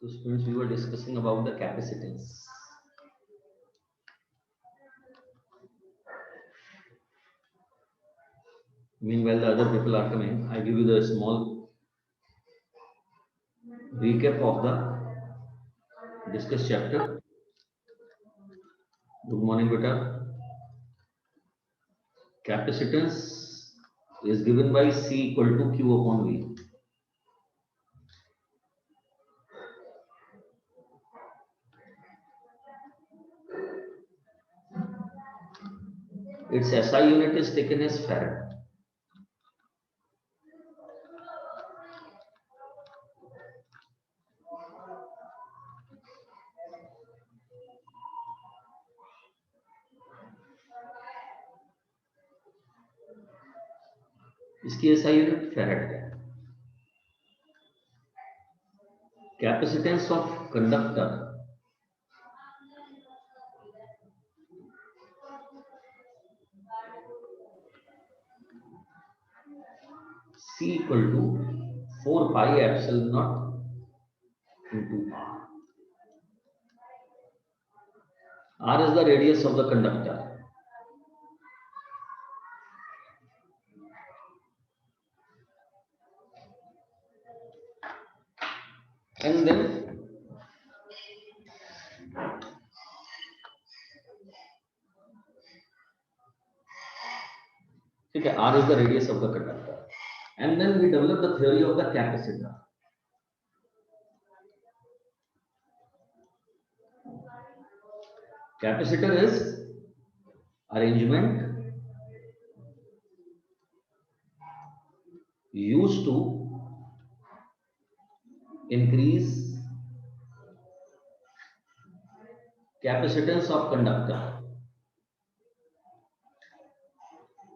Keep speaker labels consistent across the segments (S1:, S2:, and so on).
S1: So students, we were discussing about the capacitance. Meanwhile, the other people are coming. I give you the small recap of the discussed chapter. Good morning, beta. Capacitance is given by C equal to Q upon V. Its SI unit is taken as farad. इसकी SI unit farad है. Capacitance of conductor C equal to 4 pi epsilon naught into R. R is the radius of the conductor. And then okay, R is the radius of the conductor. And then we develop the theory of the capacitor. Capacitor is arrangement used to increase capacitance of conductor.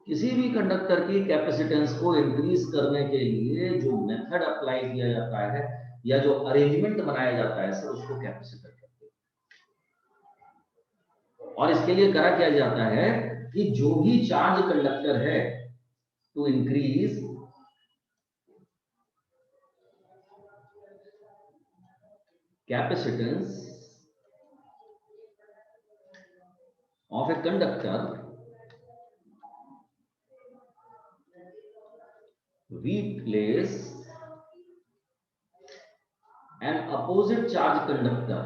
S1: किसी भी conductor की capacitance को increase करने के लिए जो method apply किया जाता है या जो अरेंजमेंट बनाया जाता है सर उसको कैपेसिटर कहते हैं. और इसके लिए करा क्या जाता है कि जो भी चार्ज कंडक्टर है to increase capacitance of a conductor, we place an opposite charge conductor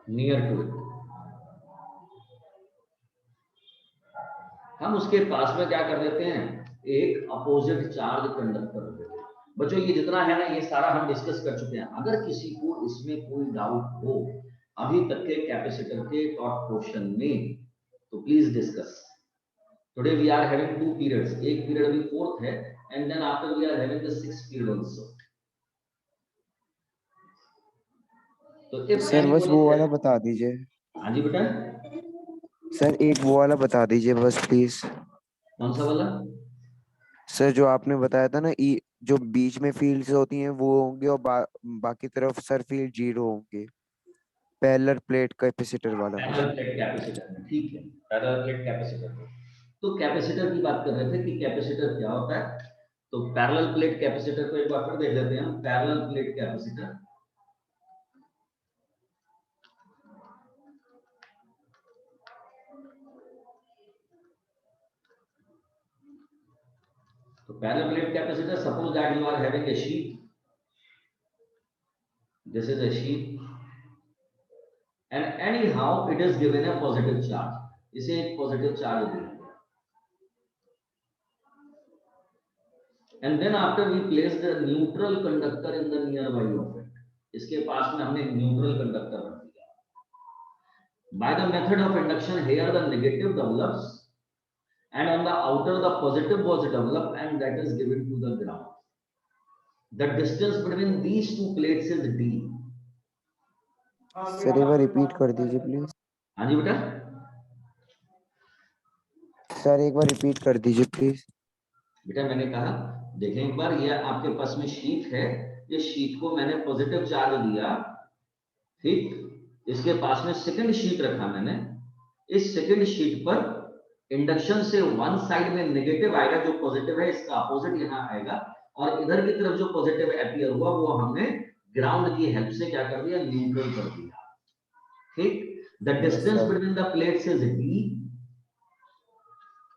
S1: near to it. हम उसके पास में क्या कर देते हैं, एक अपोजिट चार्ज कंडक्टर रख देते हैं. बच्चों ये जितना है ना ये सारा हम डिस्कस कर चुके हैं. अगर किसी को इसमें कोई डाउट हो अभी तक के कैपेसिटर के टॉप पोर्शन में तो please discuss. Today we are having two periods. एक पीरियड अभी फोर्थ है and then after we are having the sixth period also. तो
S2: सर बस वो वाला बता दीजिए.
S1: हाँ जी बेटा.
S2: सर एक वो वाला बता दीजिए बस प्लीज.
S1: कौन सा वाला
S2: सर जो आपने बताया था ना जो बीच में फील्ड्स होती हैं वो होंगे और बाकी तरफ सर फील्ड जीरो होंगे. पैरेलल प्लेट कैपेसिटर वाला.
S1: पैरेलल प्लेट कैपेसिटर में. ठीक है, पैरेलल प्लेट कैपेसिटर में. तो कैपेसिटर की बात कर रहे थे कि कैपेसिटर क्या होता है. तो पैरेलल प्लेट कैपेसिटर को एक बार फिर देख लेते हैं हम. पैरेलल प्लेट कैपेसिटर तो parallel plate capacitor, suppose that you are having a sheet. This is a sheet and anyhow it is given a positive charge. इसे एक पॉजिटिव चार्ज दिया and then after we place the neutral conductor in the nearby of it. इसके पास में हमने neutral conductor रख दिया. By the method of induction here the negative develops and on the outer the positive was developed and that is given to the ground. The distance between these two plates is d.
S2: Sir एक बार repeat कर दीजिए please.
S1: हाँ जी बेटा.
S2: Sir एक बार repeat कर दीजिए please.
S1: बेटा मैंने कहा देखें एक बार, ये आपके पास में शीट है. ये शीट को मैंने पॉजिटिव चार्ज दिया. ठीक, इसके पास में सेकंड शीट रखा मैंने. इस सेकंड शीट पर इंडक्शन से वन साइड में नेगेटिव आएगा, जो पॉजिटिव है इसका अपोजिट यहाँ आएगा, और इधर की तरफ जो पॉजिटिव अपियर हुआ वो हमने ग्राउंड की हेल्प से क्या कर दिया, न्यूट्रल कर दिया। ठीक, the distance between the plates is d,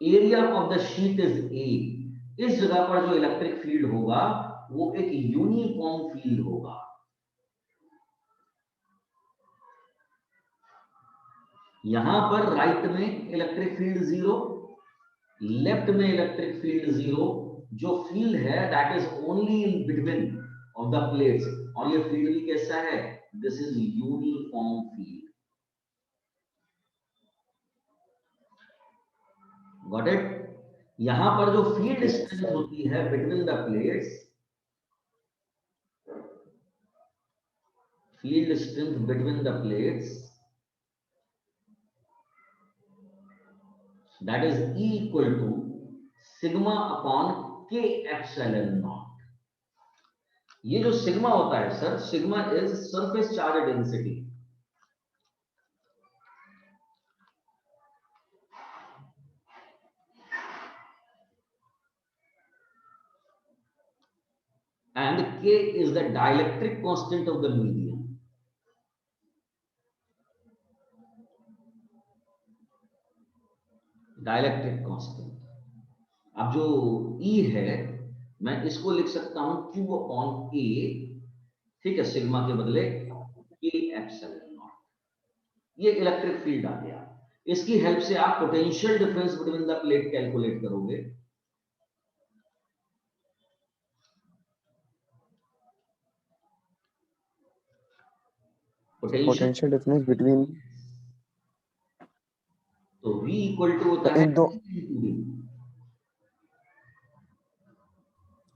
S1: area of the sheet is a। इस जगह पर जो इलेक्ट्रिक फील्ड होगा वो एक यूनिफॉर्म फील्ड होगा। यहां पर राइट में इलेक्ट्रिक फील्ड 0, लेफ्ट में इलेक्ट्रिक फील्ड 0। जो फील्ड है that is only in between of the plates, और ये फील्ड भी कैसा है, this is uniform field. Got it? यहां पर जो फील्ड स्ट्रेंथ होती है between the plates, field strength between the plates, that is E equal to sigma upon K epsilon naught। ये जो सिग्मा होता है sir, sigma is surface charge density. and K is the dielectric constant of the medium। Dielectric constant. अब जो E है मैं इसको लिख सकता हूं Q अपॉन A, ठीक है, सिग्मा के बदले K एप्सिलॉन नॉट। ये इलेक्ट्रिक फील्ड आ गया। इसकी हेल्प से आप potential difference between the plate calculate करोगे।
S2: पोटेंशियल डिफरेंस बिटवीन,
S1: तो V इक्वल टू होता है
S2: इन दो,
S1: D।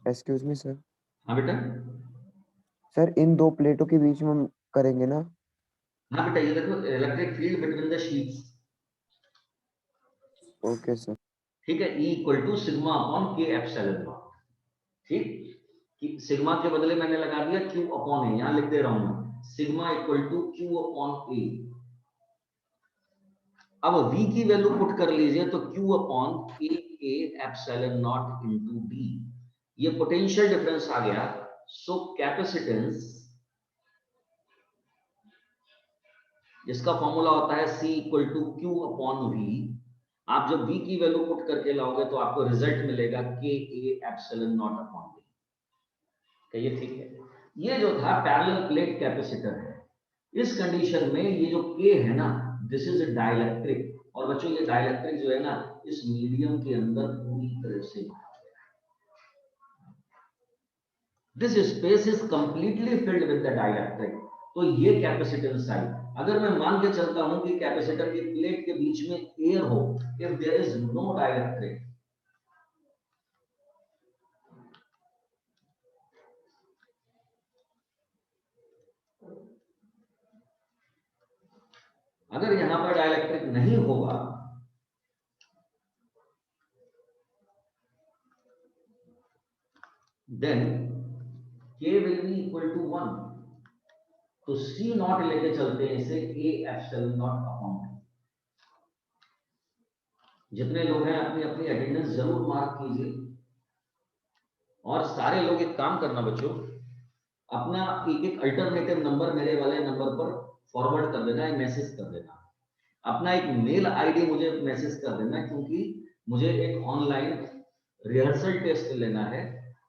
S2: Excuse me sir.
S1: हाँ बेटा,
S2: सर इन दो प्लेटों के बीच में हम करेंगे ना?
S1: हाँ बेटा, ये देखो electric field between the sheets.
S2: Okay sir.
S1: ठीक है, E equal to sigma upon K epsilon nought. ठीक, कि सिग्मा के बदले मैंने लगा दिया Q अपॉन A, यहां लिख दे रहा हूं मैं, sigma equal to Q upon A। अब V की वैल्यू पुट कर लीजिए तो Q upon K epsilon nought into D। ये पोटेंशियल डिफरेंस आ गया। सो कैपेसिटेंस, जिसका फॉर्मूला होता है C equal to Q upon V, आप जब V की वैल्यू पुट करके लाओगे तो आपको रिजल्ट मिलेगा K epsilon not upon D। ये ठीक है। ये जो था पैरेलल प्लेट कैपेसिटर है। इस कंडीशन में ये जो K है ना, दिस इज डाइलेक्ट्रिक। और बच्चों ये डाइलेक्ट्रिक जो है ना, इस मीडियम के अंदर पूरी तरह से, this space is completely filled with the dielectric. तो ये कैपेसिटेंस आई। अगर मैं मान के चलता हूं कि कैपेसिटर की प्लेट के बीच में एयर हो, if there is no dielectric, अगर यहां पर डाइलेक्ट्रिक नहीं होगा, then K will be equal to 1। तो C नॉट लेके चलते हैं इसे A एप्सिलॉन नॉट अपॉन। जितने लोग हैं अपनी अपनी अटेंडेंस जरूर मार्क कीजिए, और सारे लोग एक काम करना बच्चों, अपना एक एक अल्टरनेटिव नंबर मेरे वाले नंबर पर फॉरवर्ड कर देना, मैसेज कर देना। अपना एक मेल आईडी मुझे मैसेज कर देना, क्योंकि मुझे एक ऑनलाइन रिहर्सल टेस्ट लेना है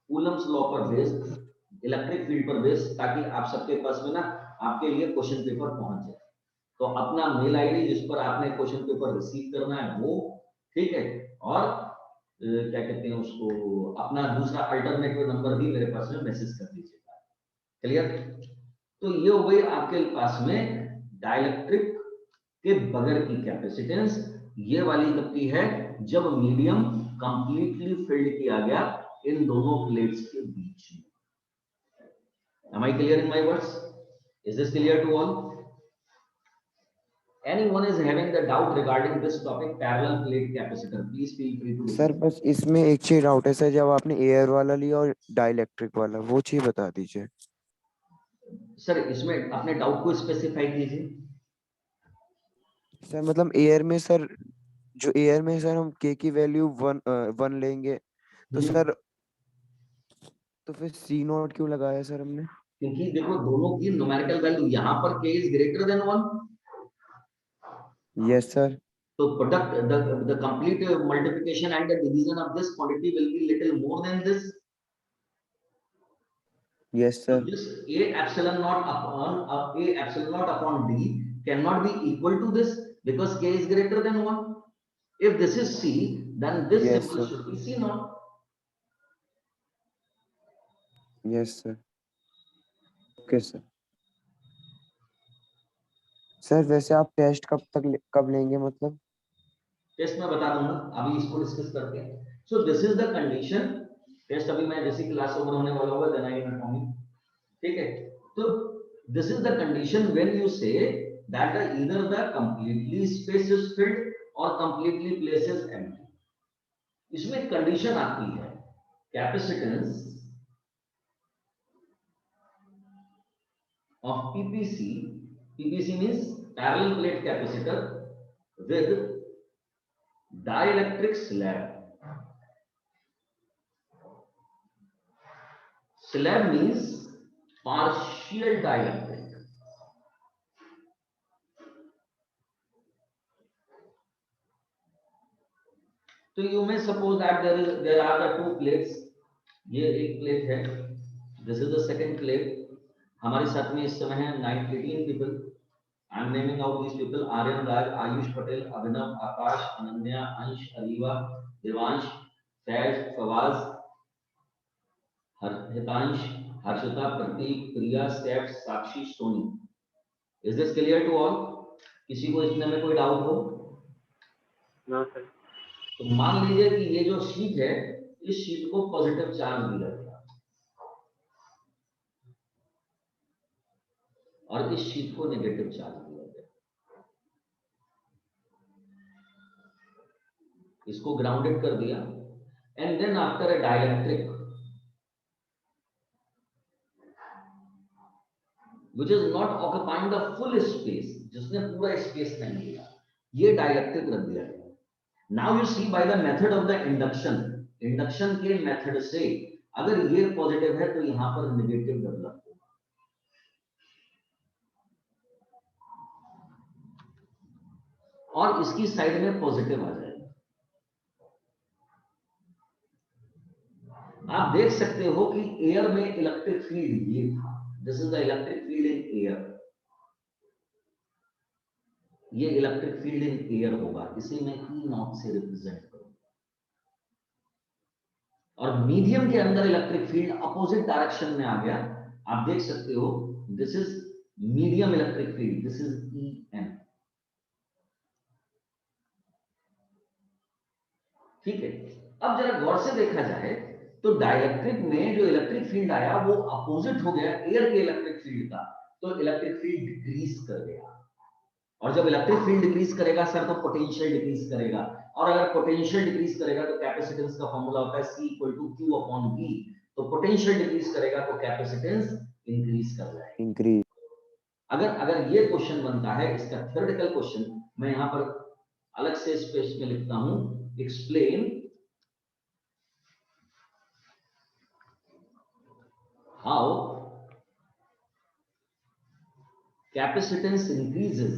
S1: कूलम्स लॉ पर बेस्ड, इलेक्ट्रिक फील्ड पर बेस्ड, ताकि आप सबके पास में ना आपके लिए क्वेश्चन पेपर पहुंच जाए। तो अपना मेल आईडी जिस पर आपने क्वेश्चन पेपर रिसीव करना है वो, ठीक है, और क्या कहते हैं उसको, अपना दूसरा अल्टरनेटिव नंबर भी मेरे पास में मैसेज कर दीजिएगा। क्लियर? तो ये हो गई आपके पास में डाइलेक्ट्रिक के बगैर की कैपेसिटेंस। ये वाली कब की है, जब मीडियम कंप्लीटली फिल्ड किया गया इन दोनों प्लेट्स के बीच में। Am I clear in my words? Is this clear to all? Anyone is having the doubt regarding this topic, parallel plate capacitor, please feel free to
S2: sir बस इसमें एक चीज doubt है सर, जब आपने एयर वाला लिया और डाइलेक्ट्रिक वाला, वो चीज बता दीजिए
S1: सर। इसमें अपने डाउट को स्पेसिफाई कीजिए
S2: सर। मतलब एयर में सर जो एयर में सर हम के की वैल्यू 1 लेंगे तो सर, तो फिर सी नॉट क्यों लगाया सर हमने?
S1: क्योंकि देखो दोनों की न्यूमेरिकल वैल्यू यहाँ पर k is greater than 1,
S2: yes sir.
S1: तो product the complete multiplication and the division of this quantity will be little more than this.
S2: Yes
S1: So
S2: sir.
S1: this a epsilon naught upon d cannot be equal to this because k is greater than 1. If this is c, then this
S2: yes
S1: symbol
S2: sir.
S1: should be c naught.
S2: Yes sir. Okay sir. Sir वैसे आप test कब लेंगे मतलब?
S1: Test में बता दूंगा, अभी इसको डिस्कस करते हैं। So this is the condition. Test अभी मैं जैसे क्लास ओवर होने वाला होगा then I will inform you, ठीक है? तो this is the condition when you say that the either the completely space is filled और कंप्लीटली प्लेस इज एम्प्टी। इसमें कंडीशन आती है capacitance of PPC, PPC means parallel plate capacitor with dielectric slab. Slab means partial dielectric. So you may suppose that there are the two plates. ये एक plate है, this is the second plate. हमारे साथ में इस समय है 18 people. I am naming out these people: Aryan Raj, Ayush Patel, Abhinav, Akash, Ananya, Ansh, Aliva, Devansh, Faiz, Fawaz, Hitansh, Harshita, Prateek, Priya, Steph, Sakshi, Soni. Is this clear to all? किसी को इसमें कोई doubt हो?
S3: ना sir.
S1: तो मान लीजिए कि ये जो शीट है, इस शीट को पॉजिटिव चार्ज दिया गया और इस शीट को नेगेटिव चार्ज दिया गया। इसको ग्राउंडेड कर दिया and then after a dielectric which is not occupying the full space, जिसने पूरा स्पेस नहीं लिया, ये डाइलेक्ट्रिक रख दिया गया। Now you see by the method of the induction, induction के मेथड से अगर ये पॉजिटिव है तो यहां पर नेगेटिव डेवलप होगा, और इसकी साइड में पॉजिटिव आ जाएगा। आप देख सकते हो कि एयर में इलेक्ट्रिक फील्ड ये था, this is the electric field in air, ये इलेक्ट्रिक फील्ड इन एयर होगा, इसे मैं ई नॉट से रिप्रेजेंट करूंगा। और मीडियम के अंदर इलेक्ट्रिक फील्ड अपोजिट डायरेक्शन में आ गया, आप देख सकते हो this is medium electric field, this is E N, ठीक है? अब जरा गौर से देखा जाए तो डाइलेक्ट्रिक में जो इलेक्ट्रिक फील्ड आया वो अपोजिट हो गया एयर के इलेक्ट्रिक फील्ड का, तो इलेक्ट्रिक फील्ड डिक्रीज कर गया। और जब इलेक्ट्रिक फील्ड डिक्रीज करेगा सर तो पोटेंशियल डिक्रीज करेगा, और अगर पोटेंशियल डिक्रीज करेगा तो कैपेसिटेंस का फॉर्मूला होता है C = Q अपॉन V, तो पोटेंशियल डिक्रीज करेगा तो कैपेसिटेंस इंक्रीज कर जाएगा।
S2: इंक्रीज।
S1: अगर ये क्वेश्चन बनता है, इसका थ्योरेटिकल क्वेश्चन, मैं यहां पर अलग से स्पेस में लिखता हूं, explain how capacitance increases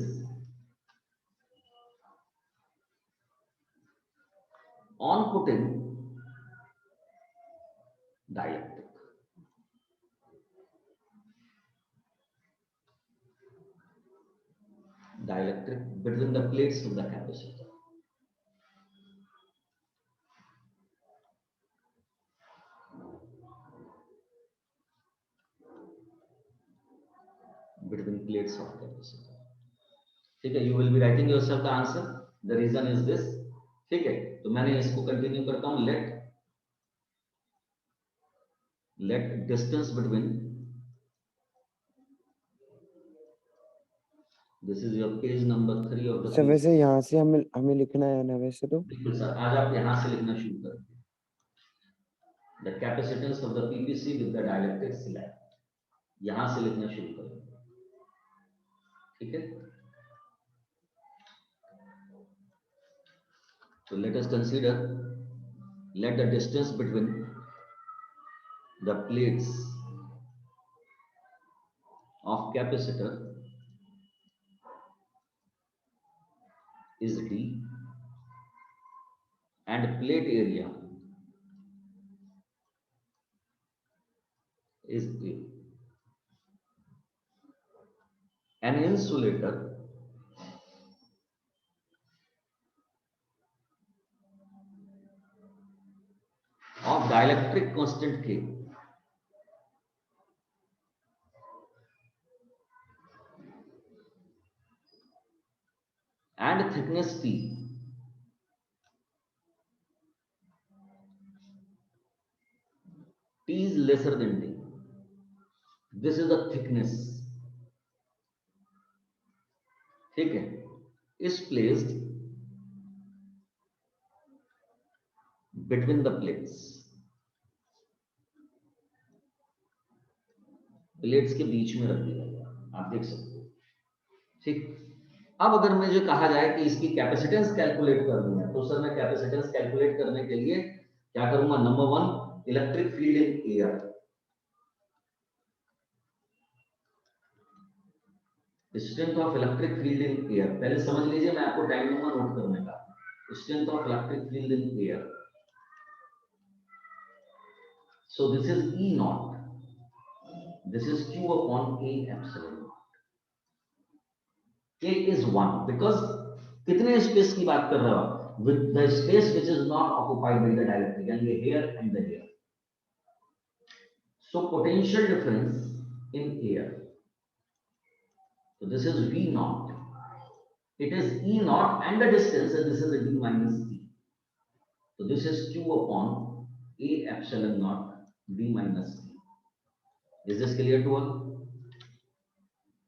S1: on putting dielectric. Dielectric between the plates of the capacitor. Between plates of capacitor. ठीक है, you will be writing yourself the answer. The reason is this. ठीक है, तो मैंने इसको कंटिन्यू करता हूं। Let distance between, this is your page number 3 of the
S2: sir वैसे यहाँ से हमें हमें लिखना है ना वैसे तो?
S1: बिल्कुल सर, आज आप यहां से लिखना शुरू करें। The capacitance of the PPC with the dielectric slab, यहां से लिखना शुरू करें, ठीक है? So let us consider, let the distance between the plates of capacitor is D and plate area is A. An insulator of dielectric constant K and thickness T is lesser than D. This is the thickness. ठीक है, is placed between the plates. Plates के बीच में रख दिया गया, आप देख सकते हो। ठीक, अब अगर मुझे कहा जाए कि इसकी कैपेसिटेंस कैलकुलेट करनी है, तो सर मैं कैपेसिटेंस कैलकुलेट करने के लिए क्या करूंगा? Number one, electric field in air. Strength of electric field in air, पहले समझ लीजिए, मैं आपको टाइम दूंगा नोट करने का। Strength of electric field in air, so this is E naught, this is Q upon A epsilon naught. K is 1 because कितने space की बात कर रहे हो? With the space which is not occupied by the dielectric, and ये here and the here. So potential difference in air, so this is V naught, it is E naught and the distance, and this is a D minus T. So this is Q upon A epsilon naught D minus T. Is this clear to all?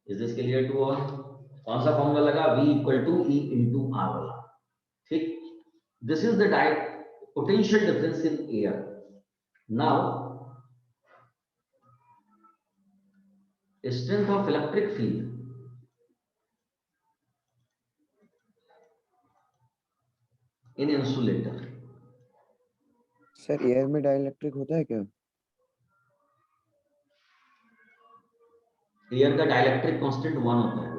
S1: Is this clear to all? कौन सा formula लगा? V equal to E into R वाला। ठीक, this is the potential difference in air. Now strength of electric field in insulator.
S2: Sir air में dielectric होता है क्या?
S1: Air का डाइलेक्ट्रिक कांस्टेंट 1 होता है।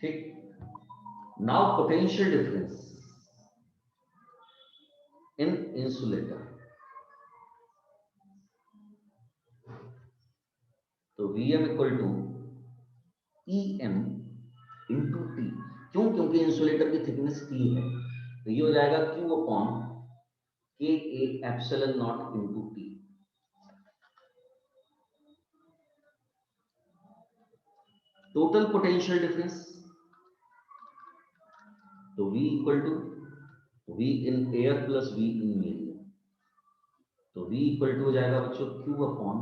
S1: ठीक, now potential difference in insulator, तो Vm equal to Em into T। क्यों? क्योंकि इंसुलेटर की थिकनेस T है, तो ये हो जाएगा Q upon K A epsilon nought into T। Total potential difference, तो V equal to V in air plus V in medium, तो V इक्वल टू हो जाएगा बच्चों Q upon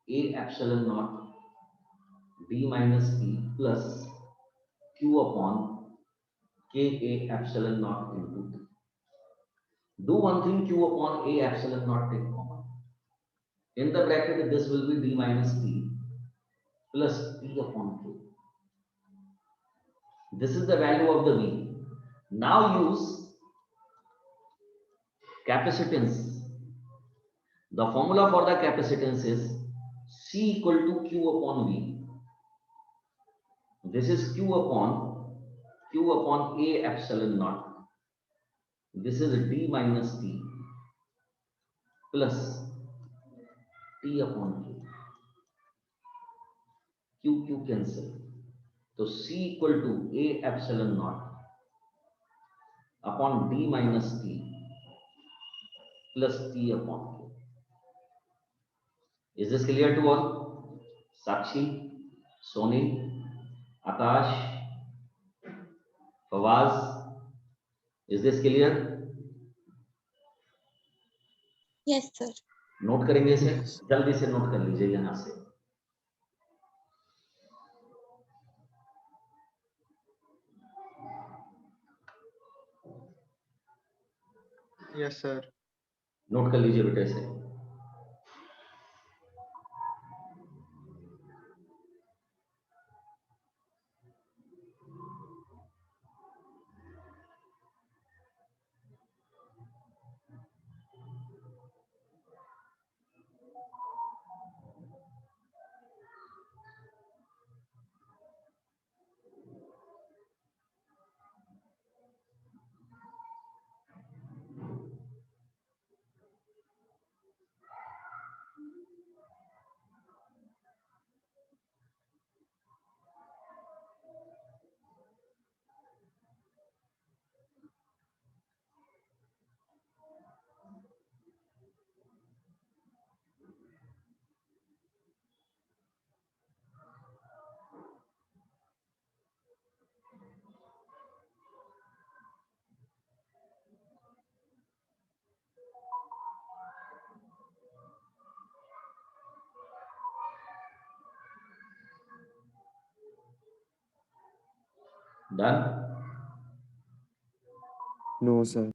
S1: A epsilon nought D minus T plus Q upon K A epsilon naught into T. Do one thing, Q upon A epsilon naught take common. In the bracket, this will be D minus T plus T upon K. This is the value of the V. Now use capacitance. The formula for the capacitance is C equal to Q upon V. This is Q upon A epsilon naught. This is D minus T plus T upon K. Q cancel. तो C equal to A epsilon naught upon D minus T plus T upon K. Is this clear to all? Sakshi, Soni, Akash, Fawaz, is this clear?
S4: Yes, sir.
S1: Note करेंगे इसे, जल्दी से note कर लीजिए यहां से।
S3: Yes, sir.
S1: Note कर लीजिए बेटे इसे। Done?
S2: No, sir.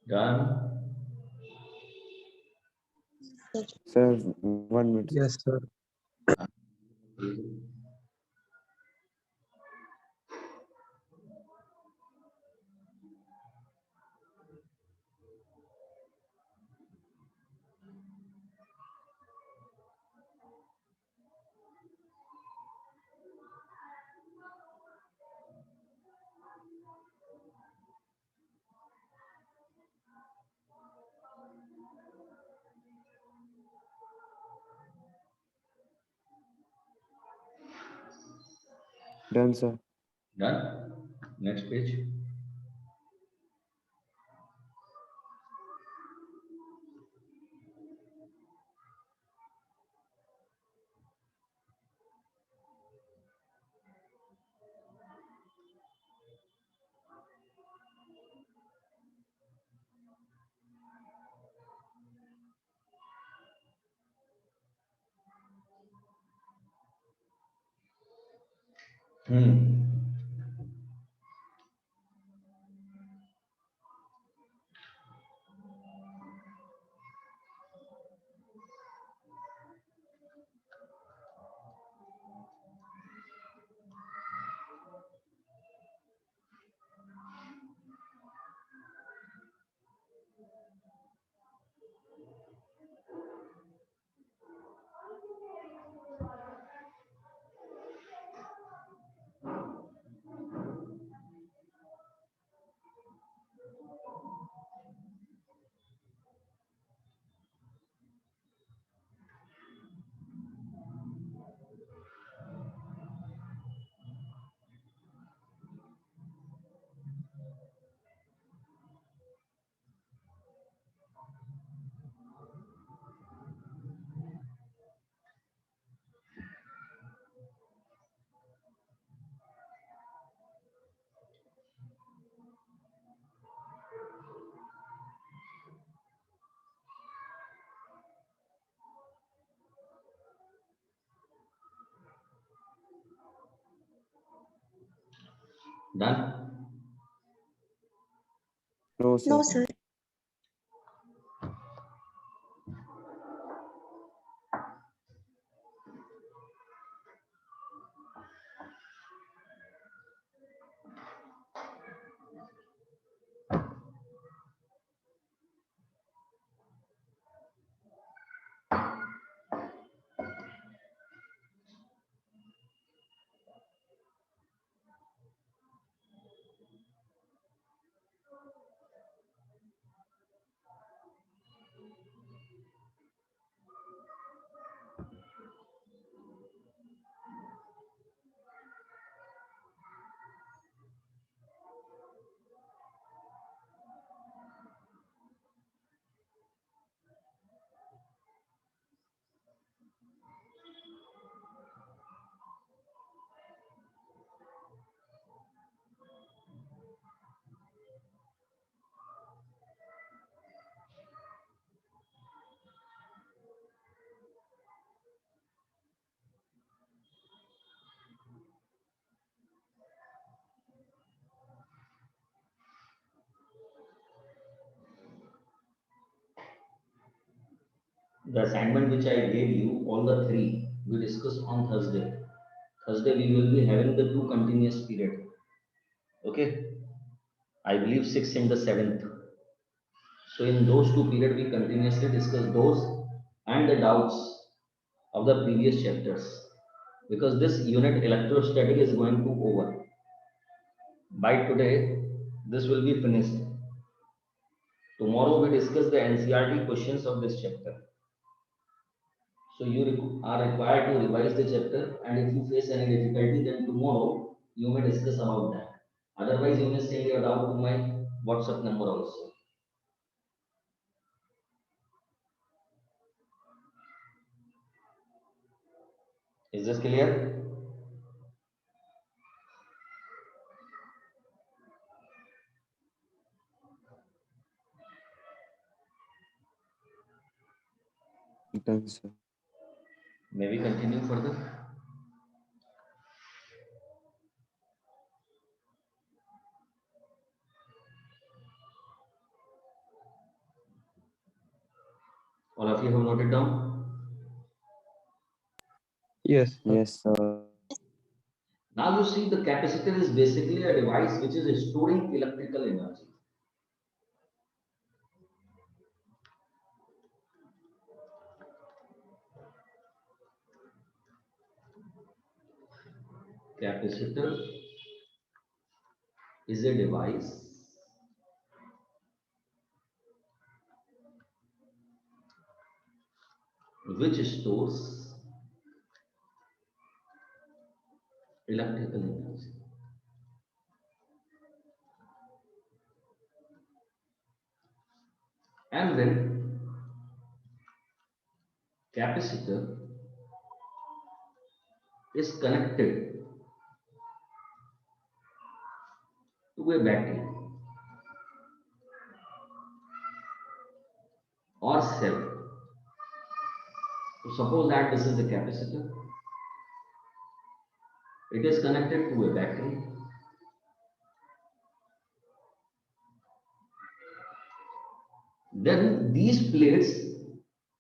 S1: Done?
S2: Sir, 1 minute.
S3: Yes, sir.
S2: Done, sir.
S1: Done? Next page. Done?
S2: No, sir.
S4: No, sir.
S1: the assignment which I gave you, all the three we discussed on Thursday. Thursday we will be having the 2 continuous period. Okay, I believe 6th and the 7th. So in those 2 periods we continuously discuss those and the doubts of the previous chapters, because this unit electrostatic is going to over. By today this will be finished. Tomorrow we discuss the NCERT questions of this chapter. So you are required to revise the chapter, and if you face any difficulty, then tomorrow you may discuss about that. Otherwise, you may send your doubt to my WhatsApp number also. Is this clear?
S2: Done, sir.
S1: May we continue further? All of you have noted down?
S3: Yes, sir.
S2: Yes, sir.
S1: Now you see, the capacitor is basically a device which is storing electrical energy. Capacitor is a device which stores electrical energy. And when capacitor is connected to a battery or cell, so suppose that this is the capacitor, it is connected to a battery, then these plates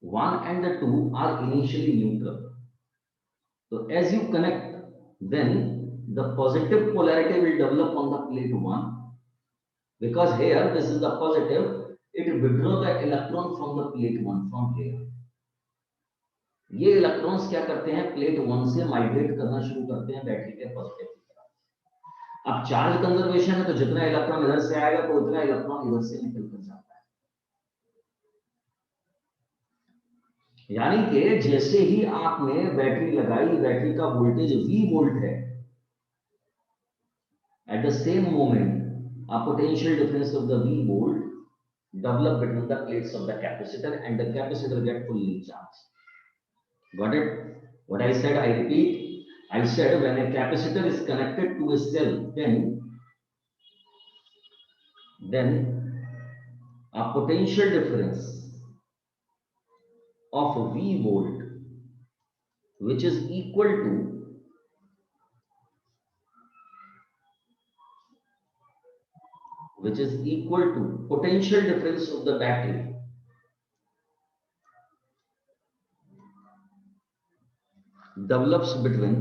S1: 1 and the 2 are initially neutral. So as you connect, then the positive polarity will develop on the plate 1, because here this is the positive, it withdraw the electron from the plate 1 from here. ये electrons क्या करते हैं, plate 1 से migrate करना शुरू करते हैं battery के पॉजिटिव की तरफ। अब चार्ज कंजर्वेशन है, तो जितना इलेक्ट्रॉन इधर से आएगा तो उतना इलेक्ट्रॉन इधर से निकल कर जाता है। यानी कि जैसे ही आपने बैटरी लगाई, बैटरी का वोल्टेज V वोल्ट है, at the same moment a potential difference of the V volt develop between the plates of the capacitor, and the capacitor get fully charged. Got it? What I said, I repeat. I said when a capacitor is connected to a cell, then a potential difference of V volt, which is equal to potential difference of the battery develops between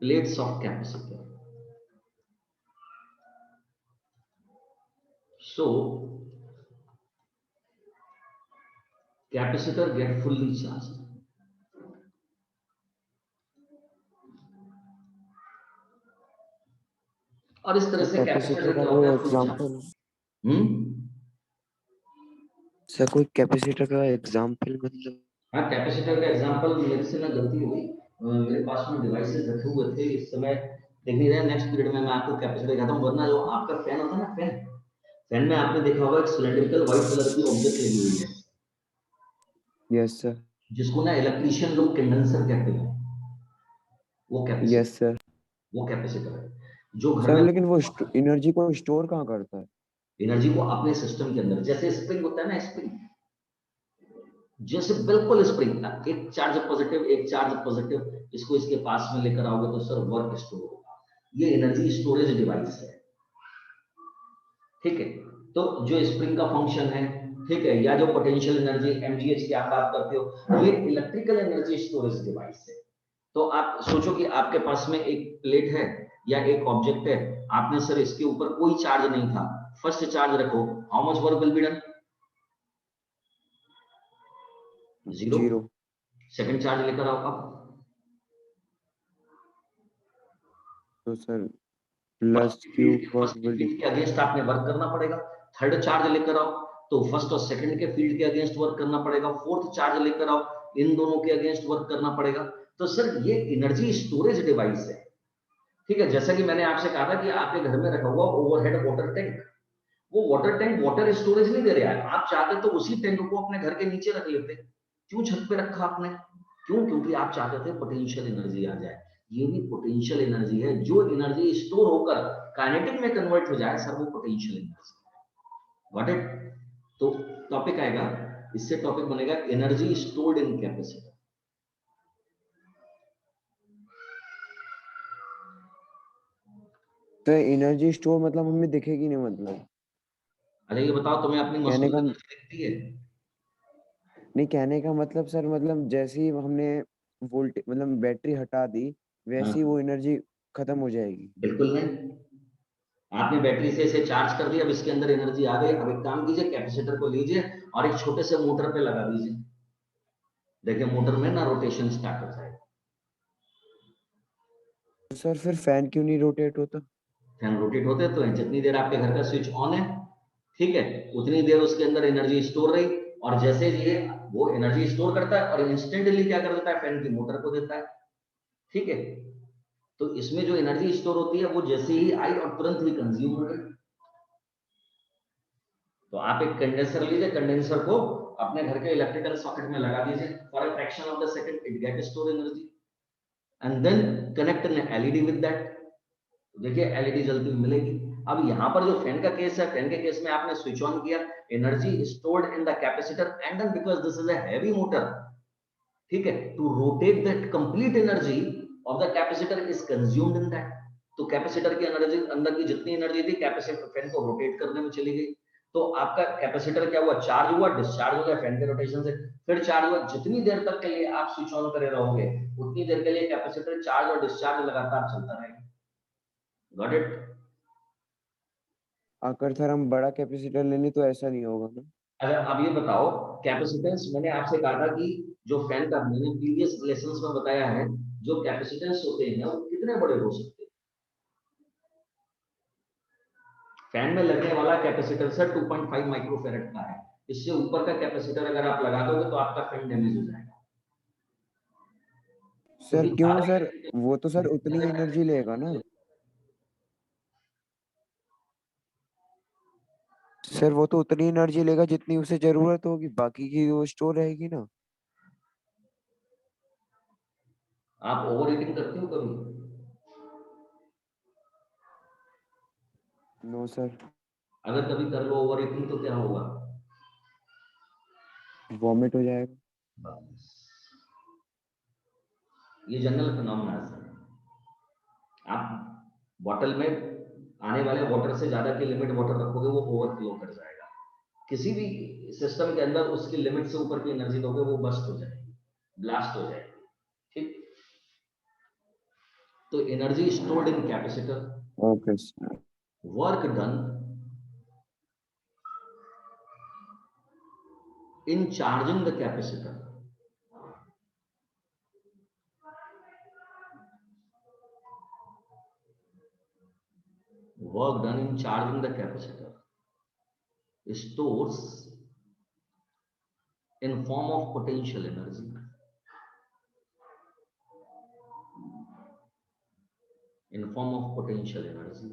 S1: plates of capacitor. So capacitor get fully charged. और इस तरह से capacitor क्या होता है, full charge.
S2: Sir कोई capacitor का example मतलब?
S1: हाँ, कैपेसिटर का एग्जांपल मेरे से ना गलती हुई, मेरे पास में डिवाइसेस रखे हुए थे, इस समय देख नहीं रहे। नेक्स्ट पीरियड में मैं आपको कैपेसिटर दिखाता हूँ। वरना जो आपका फैन होता है ना, फैन में आपने देखा होगा एक सिलेंड्रिकल व्हाइट कलर की ऑब्जेक्ट लगी हुई है।
S2: Yes sir.
S1: जिसको ना इलेक्ट्रीशियन लोग कंडेंसर कहते हैं, वो कैपेसिटर।
S2: Yes sir.
S1: वो कैपेसिटर है जो घर
S2: सर
S1: में,
S2: लेकिन वो एनर्जी को स्टोर कहाँ करता है?
S1: एनर्जी को अपने सिस्टम के अंदर, जैसे स्प्रिंग होता है ना, स्प्रिंग जैसे बिल्कुल स्प्रिंग, एक चार्ज पॉजिटिव, इसको इसके पास में लेकर आओगे तो सर वर्क स्टोर होगा। ये एनर्जी स्टोरेज डिवाइस है। ठीक है, तो जो स्प्रिंग का फंक्शन है, ठीक है, या जो पोटेंशियल एनर्जी mgh की आप बात करते हो, ये इलेक्ट्रिकल एनर्जी स्टोरेज डिवाइस है। तो आप सोचो कि आपके पास में एक प्लेट है या एक ऑब्जेक्ट है, आपने सर इसके ऊपर कोई चार्ज नहीं था, फर्स्ट चार्ज रखो, how much work will be done? Zero.
S2: Zero.
S1: Second charge लेकर आओ आप,
S2: तो sir plus Q work
S1: first के
S2: विल
S1: फील्ड के अगेंस्ट आपने वर्क करना पड़ेगा। थर्ड चार्ज लेकर आओ तो फर्स्ट और सेकंड के फील्ड के अगेंस्ट वर्क करना पड़ेगा। फोर्थ चार्ज लेकर आओ, इन दोनों के अगेंस्ट वर्क करना पड़ेगा। तो सर ये एनर्जी स्टोरेज डिवाइस है, ठीक है। जैसा कि मैंने आपसे कहा था कि आपके घर में रखा हुआ ओवरहेड वाटर टैंक, वो वाटर टैंक वाटर स्टोरेज नहीं दे रहा है। आप चाहते तो उसी टैंक को अपने घर के नीचे रख लेते, क्यों छत पे रखा आपने? क्यों? क्योंकि आप चाहते थे पोटेंशियल एनर्जी आ जाए। ये भी पोटेंशियल एनर्जी है, जो एनर्जी स्टोर होकर काइनेटिक में कन्वर्ट हो जाए, सर वो पोटेंशियल एनर्जी। Got it? तो टॉपिक आएगा, इससे टॉपिक बनेगा एनर्जी स्टोर्ड इन कैपेसिटर।
S2: तो एनर्जी स्टोर मतलब हमें दिखेगी नहीं, मतलब
S1: अच्छा ये बताओ, तुम्हें अपनी
S2: कहने
S1: मसनूई
S2: का
S1: एनर्जी दिखती है?
S2: नहीं, कहने का मतलब सर, मतलब जैसे ही हमने वोल्ट मतलब बैटरी हटा दी, वैसे ही
S1: हाँ,
S2: वो एनर्जी खत्म हो जाएगी।
S1: बिल्कुल नहीं। आपने बैटरी से इसे चार्ज कर दिया, अब इसके अंदर एनर्जी आ गई। अब एक काम कीजिए, कैपेसिटर को लीजिए और एक छोटे से मोटर पे लगा दीजिए। देखिए मोटर में ना रोटेशन स्टार्ट हो जाएगा।
S2: तो सर फिर फैन क्यों नहीं रोटेट होता?
S1: फैन रोटेट होते तो हैं, जितनी देर आपके घर का स्विच ऑन है, ठीक है, उतनी देर उसके अंदर एनर्जी स्टोर रही। और जैसे ये वो एनर्जी स्टोर करता है और इंस्टेंटली क्या कर देता है, फैन की मोटर को देता है, ठीक है। तो इसमें जो एनर्जी स्टोर होती है वो जैसे ही आई और तुरंत ही कंज्यूम हो गई। तो आप एक कंडेंसर लीजिए, कंडेंसर को अपने घर के इलेक्ट्रिकल सॉकेट में लगा दीजिए, for a fraction of the second it get store energy and then connect an LED with that. देखिए एलईडी जलती हुई मिलेगी। अब यहाँ पर जो फैन का केस है, फैन के केस में आपने स्विच ऑन किया, energy stored in the capacitor and then because this is a heavy motor, ठीक है, to rotate that complete energy of the capacitor is consumed in that. तो capacitor की energy, अंदर की जितनी एनर्जी थी, कैपेसिटर फैन को रोटेट करने में चली गई। तो आपका कैपेसिटर क्या हुआ, चार्ज हुआ, डिस्चार्ज हो गया फैन के रोटेशन से, फिर चार्ज हुआ। जितनी देर तक के लिए आप स्विच ऑन करे रहोगे, उतनी देर के लिए कैपेसिटर चार्ज और डिस्चार्ज लगातार चलता रहेगा। Got it?
S2: अगर सर हम बड़ा कैपेसिटर ले लें तो ऐसा नहीं होगा ना?
S1: अगर आप ये बताओ, कैपेसिटेंस मैंने आपसे कहा था कि जो फैन का, मैंने प्रीवियस लेसन्स में बताया है, जो कैपेसिटेंस होते हैं वो कितने बड़े हो सकते हैं। फैन में लगने वाला कैपेसिटर सर 2.5 माइक्रोफेरेड का है। इससे ऊपर का कैपेसिटर अगर आप लगा दोगे तो आपका फैन डैमेज हो जाएगा,
S2: सर
S1: क्योंकि
S2: क्यों
S1: ज्यादा
S2: सर?
S1: कैपेसिटेंस
S2: वो तो सर उतनी एनर्जी लेगा ना। सर वो तो उतनी एनर्जी लेगा जितनी उसे जरूरत होगी, बाकी की वो स्टोर रहेगी ना।
S1: आप ओवर हीटिंग करते हो कभी?
S2: No sir.
S1: अगर कभी कर लो ओवर हीटिंग तो क्या होगा?
S2: वॉमिट हो जाएगा।
S1: बस, ये जनरल फिनोमेना है सर। आप बॉटल में आने वाले वाटर से ज्यादा की लिमिट वाटर रखोगे, वो ओवरफ्लो कर जाएगा। किसी भी सिस्टम के अंदर उसकी लिमिट से ऊपर की एनर्जी दोगे, वो बस्ट हो जाएगी, ब्लास्ट हो जाएगी, ठीक। तो energy stored in capacitor,
S2: okay sir.
S1: Work done in charging the capacitor, work done in charging the capacitor stores in form of potential energy, in form of potential energy.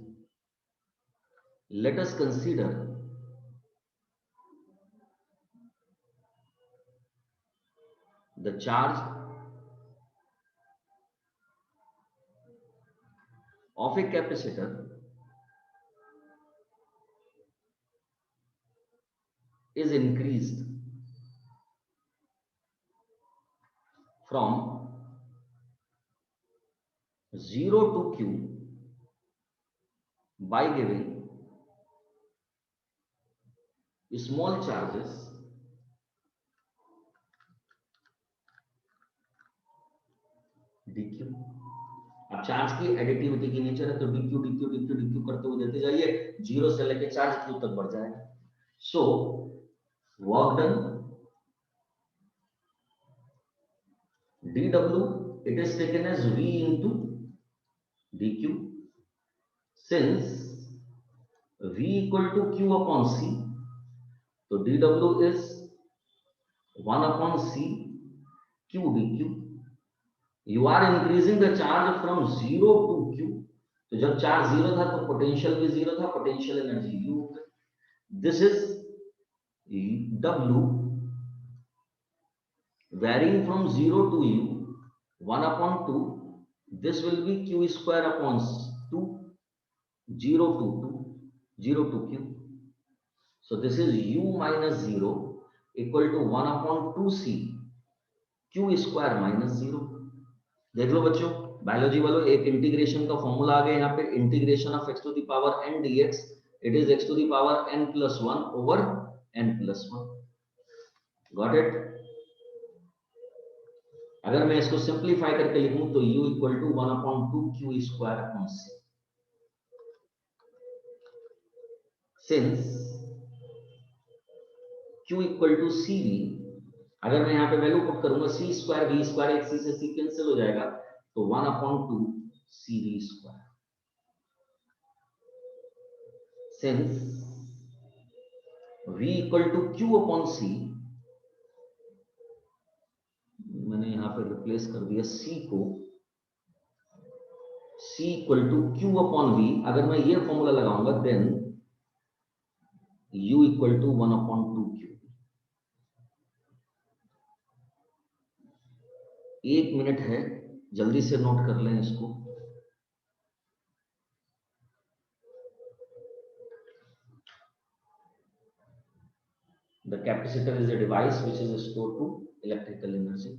S1: Let us consider the charge of a capacitor is increased from 0 to Q by giving small charges dq। अब charge की additivity की nature है तो dq dq dq dq करते हुए देते जाइए, 0 से लेके चार्ज q तक बढ़ जाएगा। So work done dw, it is taken as v into dq, since v equal to q upon c, तो dw is 1 upon c q dq। You are increasing the charge from 0 to q, तो जब charge 0 था तो potential भी 0 था, potential energy u। This is w varying from 0 to u, 1 upon 2, this will be q square upon 2, 0 to 2, 0 to q, so this is u minus 0 equal to 1 upon 2c q square minus 0। देख लो बच्चों, biology वालों, एक integration का formula आ गया यहाँ पे, integration of x to the power n dx, it is x to the power n plus 1 over n plus 1। Got it? अगर मैं इसको सिंप्लीफाई करके लिखूं तो u इक्वल टू 1 अपॉन 2 q square upon c। Since q equal to cv, अगर मैं यहाँ पे वैल्यू पुट करूंगा c स्क्वायर v स्क्वायर, एक c से c कैंसिल हो जाएगा, तो 1 अपॉन 2 cv square. Since v equal to q upon c, मैंने यहां पे रिप्लेस कर दिया c को, c equal to q upon v, अगर मैं ये फॉर्मूला लगाऊंगा then u equal to 1 upon 2q। 1 minute है, जल्दी से नोट कर लें इसको। The capacitor is a device which is stored to electrical energy.